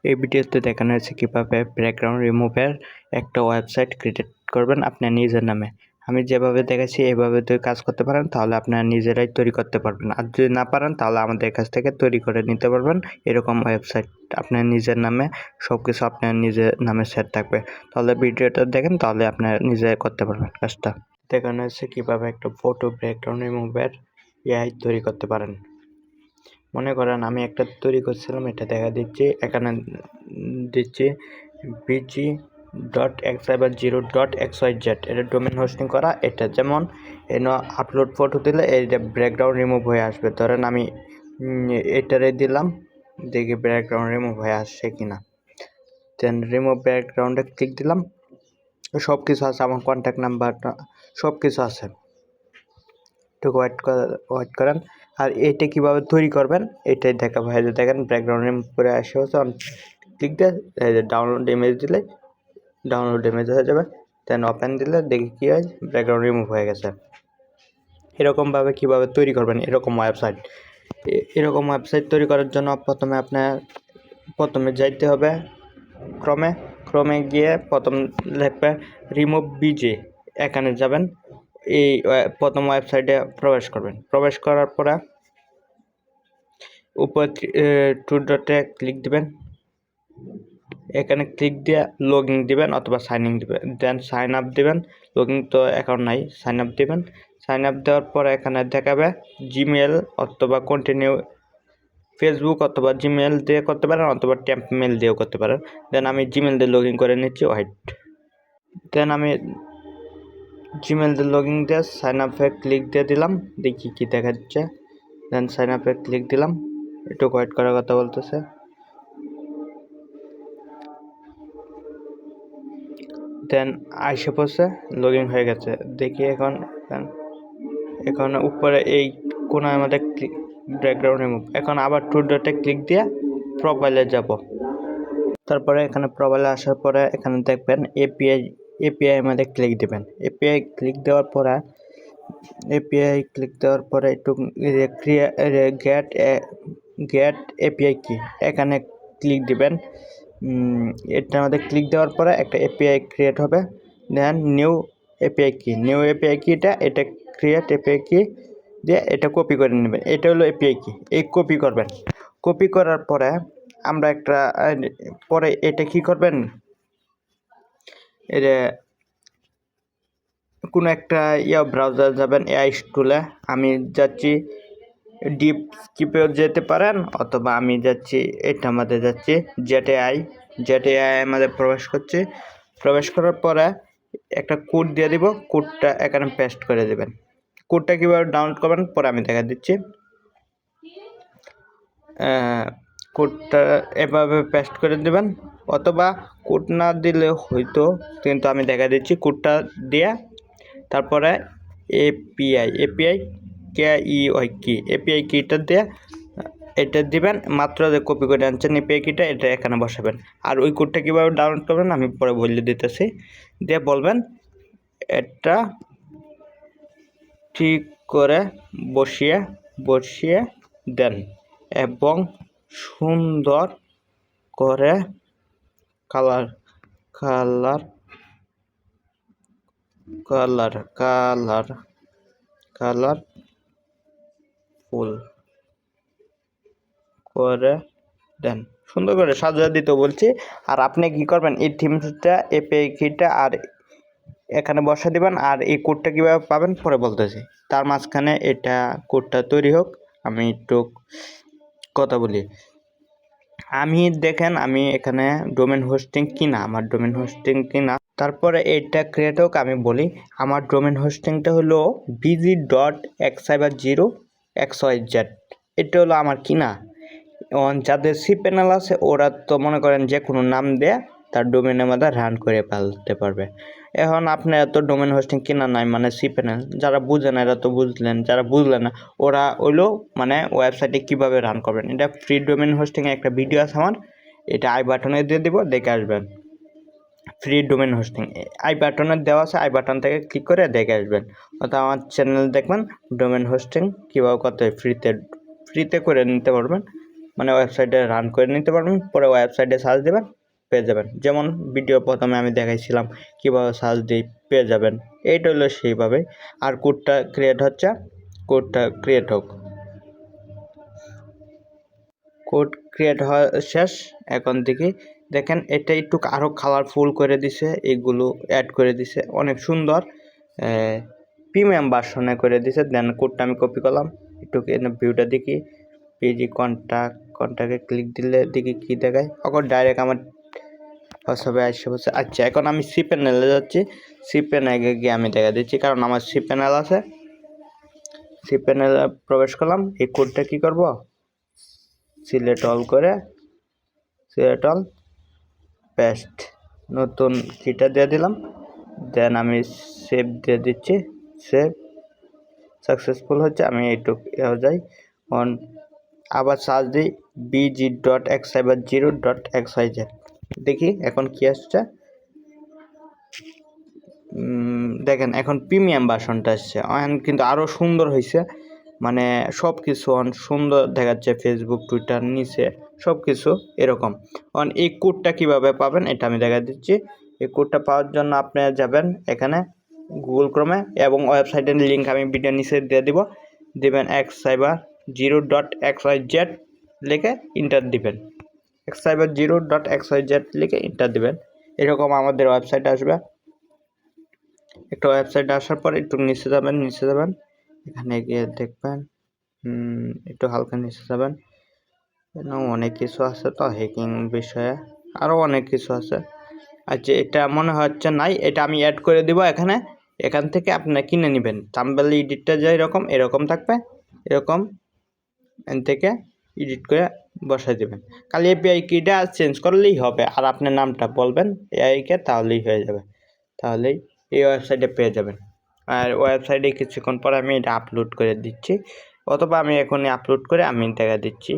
এই ভিডিওতে দেখানো হয়েছে কিভাবে ব্যাকগ্রাউন্ড রিমুভের একটা ওয়েবসাইট ক্রিয়েট করবেন আপনার নিজের নামে। আমি যেভাবে দেখাচ্ছি এইভাবে যদি কাজ করতে পারেন তাহলে আপনারা নিজেরাই তৈরি করতে পারবেন, আর যদি না পারেন তাহলে আমাদের কাছ থেকে তৈরি করে নিতে পারবেন এরকম ওয়েবসাইট। আপনার নিজের নামে সব কিছু আপনার নিজের নামে সেট থাকবে। তাহলে ভিডিওটা দেখেন, তাহলে আপনারা নিজে করতে পারবেন কাজটা। দেখানো হয়েছে কিভাবে একটা ফটো ব্যাকগ্রাউন্ড রিমুভের এআই তৈরি করতে পারেন। মনে করেন আমি একটা তৈরি করছিলাম, এটা দেখা দিচ্ছি, এখানে দিচ্ছি bg.x50.xyz, এটা ডোমেন হোস্টিং করা। এটা যেমন আপলোড ফটো দিলে এইটা ব্যাকগ্রাউন্ড রিমুভ হয়ে আসবে। ধরেন আমি এটারে দিলাম, দেখি ব্যাকগ্রাউন্ড রিমুভ হয়ে আসছে কিনা। দেন রিমুভ ব্যাকগ্রাউন্ডে ক্লিক দিলাম, সব কিছু আছে, আমার কন্ট্যাক্ট নাম্বারটা সব কিছু আছে। একটু ওয়েট করেন। আর এটা কিভাবে তৈরি করবেন এটাই দেখাবো। এই যে দেখেন ব্যাকগ্রাউন্ড রিমুভ করে আসে হচ্ছে, ক্লিক দিয়ে এই যে ডাউনলোড ইমেজ দিলে ডাউনলোড ইমেজ হয়ে যাবে। দেন ওপেন দিলে দেখি কী হয়, ব্যাকগ্রাউন্ড রিমুভ হয়ে গেছে। এরকমভাবে কিভাবে তৈরি করবেন এরকম ওয়েবসাইট। এরকম ওয়েবসাইট তৈরি করার জন্য প্রথমে যাইতে হবে ক্রমে গিয়ে প্রথম লিখবে রিমুভ বিজে, এখানে যাবেন। এই প্রথম ওয়েবসাইটে প্রবেশ করবেন। প্রবেশ করার পরে উপর টু ডটে ক্লিক দিবেন, এখানে ক্লিক দিয়ে লগ ইন দিবেন অথবা সাইন ইন দিবেন। দেন সাইন আপ দিবেন। লগ ইন তো অ্যাকাউন্ট নাই, সাইন আপ দিবেন। সাইন আপ দেওয়ার পরে এখানে দেখাবে জিমেল অথবা কন্টিনিউ ফেসবুক অথবা জিমেল দিয়ে করতে পারেন অথবা ট্যাম্প মেল দিয়েও করতে পারেন। দেন আমি জিমেল দিয়ে লগ ইন করে নিচ্ছি। দেন আমি জিমেল দিয়ে লগ ইন দিয়ে সাইন আপে ক্লিক দিয়ে দিলাম, দেখি কি দেখা যাচ্ছে। দেন সাইন আপে ক্লিক দিলাম, একটু ওয়েট করার কথা বলতেছে। দেন আইসে পড়ছে, লগ ইন হয়ে গেছে। দেখি এখন উপরে এই কোনায় আমাদের ব্যাকগ্রাউন্ড রিমুভ। এখন আবার টু ডটে ক্লিক দিয়ে প্রোফাইলে যাব। তারপরে এখানে প্রোফাইলে আসার পরে এখানে দেখবেন এপিআই আমাদের ক্লিক দেবেন। এপিআই ক্লিক দেওয়ার পরে একটু গেট এপিআই কি এখানে ক্লিক দিবেন। এটার মধ্যে ক্লিক দেওয়ার পরে একটা এপিআই ক্রিয়েট হবে। দেন নিউ এপিআই কিটা এটা ক্রিয়েট এপিআই কি দিয়ে এটা কপি করে নেবেন। এটা হলো এপিআই কি, এই কপি করবেন। কপি করার পরে আমরা পরে এটা কি করবেন, এটা কোনো একটা ব্রাউজার যাবেন, এআই টুলে। আমি যাচ্ছি ডিপ স্কিপেও যেতে পারেন, অথবা আমি যাচ্ছি এটার মধ্যে যাচ্ছি জেটএআই আমাদের প্রবেশ করার পরে একটা কোড দিয়ে দিব। কোডটা এখানে পেস্ট করে দেবেন। কোডটা কীভাবে ডাউনলোড করবেন পরে আমি দেখা দিচ্ছি। কোডটা এভাবে পেস্ট করে দেবেন, অথবা কোড না দিলে হয়তো, কিন্তু আমি দেখা দিচ্ছি কোডটা দিয়ে তারপরে এপিআই এপিআই কিটা দিয়ে এটা দিবেন। মাত্র যে কপি করে আনছেন এপিআই কিটা, এটা এখানে বসাবেন। আর ওই কোডটা কীভাবে ডাউনলোড করবেন আমি পরে বলে দিতেছি। দিয়ে বলবেন এটা ঠিক করে বসিয়ে দেন এবং সুন্দর করে কালার ফুল করে দেন, সুন্দর করে সাজিয়ে দিতে বলছি। আর আপনি কি করবেন, এই থিমসটা এপিআই কিটা আর এখানে বসা দিবেন। আর এই কোডটা কীভাবে পাবেন পরে বলতেছি। তার মাঝখানে এটা কোডটা তৈরি হোক, আমি একটু কথা বলি। আমি এখানে ডোমেন হোস্টিং কিনা, আমার ডোমেন হোস্টিং কিনা। তারপরে এটা ক্রিয়েট হোক, আমি বলি আমার ডোমেন হোস্টিংটা হলো bg.x50.xyz, এটা হলো আমার কিনা। যাদের সি প্যানেল আছে ওরা তো মনে করেন যে কোনো নাম দিয়ে তার ডোমেনের মধ্যে রান করে ফেলতে পারবে। এখন আপনার এত ডোমেন হোস্টিং কিনা নাই, মানে সি প্যানেল, যারা বুঝেন এরা তো বুঝলেন, যারা বুঝলেন না ওরা হইলো মানে ওয়েবসাইটে কিভাবে রান করবেন। এটা ফ্রি ডোমেন হোস্টিংয়ে একটা ভিডিও আছে আমার, এটা আই বাটনে দিয়ে দিব, দেখে আসবেন। ফ্রি ডোমেন হোস্টিং আই বাটনে দেওয়া আছে, আই বাটন থেকে ক্লিক করে দেখে আসবেন। অর্থাৎ আমার চ্যানেল দেখবেন ডোমেন হোস্টিং কীভাবে করতে হয়, ফ্রিতে করে নিতে পারবেন। মানে ওয়েবসাইটে রান করে নিতে পারবেন, পরে ওয়েবসাইটে সার্চ দেবেন পেয়ে যাবেন। যেমন ভিডিও প্রথমে আমি দেখাইছিলাম কীভাবে সার্চ দিয়ে পেয়ে যাবেন, এইটা হলো সেইভাবে। আর কোডটা ক্রিয়েট হচ্ছে, কোডটা ক্রিয়েট হোক। কোড ক্রিয়েট হওয়া শেষ। এখন থেকে দেখেন এটা একটু আরও কালারফুল করে দিছে, এইগুলো অ্যাড করে দিছে, অনেক সুন্দর প্রিমিয়াম ভার্সনে করে দিছে। দেন কোডটা আমি কপি করলাম, একটু ভিউটা দেখি, পেজি কন্ট্যাক্টে ক্লিক দিলে দেখি কী দেখায়। এখন ডাইরেক্ট আমার হোয়াটসঅ্যাপে আশেপাশে। আচ্ছা, এখন আমি সি প্যানেলে যাচ্ছি, সি প্যানেলে গিয়ে আমি দেখা দিচ্ছি, কারণ আমার সি প্যানেল আছে। সি প্যানেলে প্রবেশ করলাম, এই কোডটা কী করব, সিলেক্ট অল করে সিলেক্ট অল পেস্ট, নতুন কিটা দিয়ে দিলাম। দেন আমি সেভ দিয়ে দিচ্ছি, সেভ সাকসেসফুল হচ্ছে। আমি এইটুকু যাই, অন আবার সার্চ দিই bg.xcyber0.xyz, দেখি এখন কি আসছে। দেখেন এখন প্রিমিয়াম ভার্সনটা আসছে, কিন্তু আরও সুন্দর হয়েছে, মানে সব কিছু সুন্দর দেখাচ্ছে, ফেসবুক টুইটার নিচে সব কিছু এরকম। এই কোডটা কীভাবে পাবেন এটা আমি দেখা দিচ্ছি। এই কোডটা পাওয়ার জন্য আপনি যাবেন এখানে গুগল ক্রোমে, এবং ওয়েবসাইটের লিঙ্ক আমি ভিডিও নিচে দিয়ে দিবেন xcyber0.xyz লিখে ইন্টার দিবেন, xcyber0.xyz লিখে ইন্টার দিবেন। এরকম আমাদের ওয়েবসাইট আসবে। একটা ওয়েবসাইট আসার পর একটু নিচে যাবেন, এখানে গিয়ে দেখবেন একটু হালকা নিচে যাবেন, অনেক কিছু আছে তো হ্যাকিং বিষয়ে, আরও অনেক কিছু আছে। আচ্ছা, এটা মনে হচ্ছে নাই, এটা আমি অ্যাড করে দিব এখানে। এখান থেকে আপনি কিনে নেবেন, থাম্বনেল এডিটটা যে এরকম থাকবে, এরকম এখান থেকে এডিট করে বসাই দেবেন। খালি এপিআই কিটা চেঞ্জ করলেই হবে, আর আপনার নামটা বলবেন এআইকে, তাহলেই হয়ে যাবে, তাহলেই এই ওয়েবসাইটে পেয়ে যাবেন। আর ওয়েবসাইটে কিছুক্ষণ পর আমি এটা আপলোড করে দিচ্ছি, অথবা আমি এখনই আপলোড করে আমি দেখা দিচ্ছি।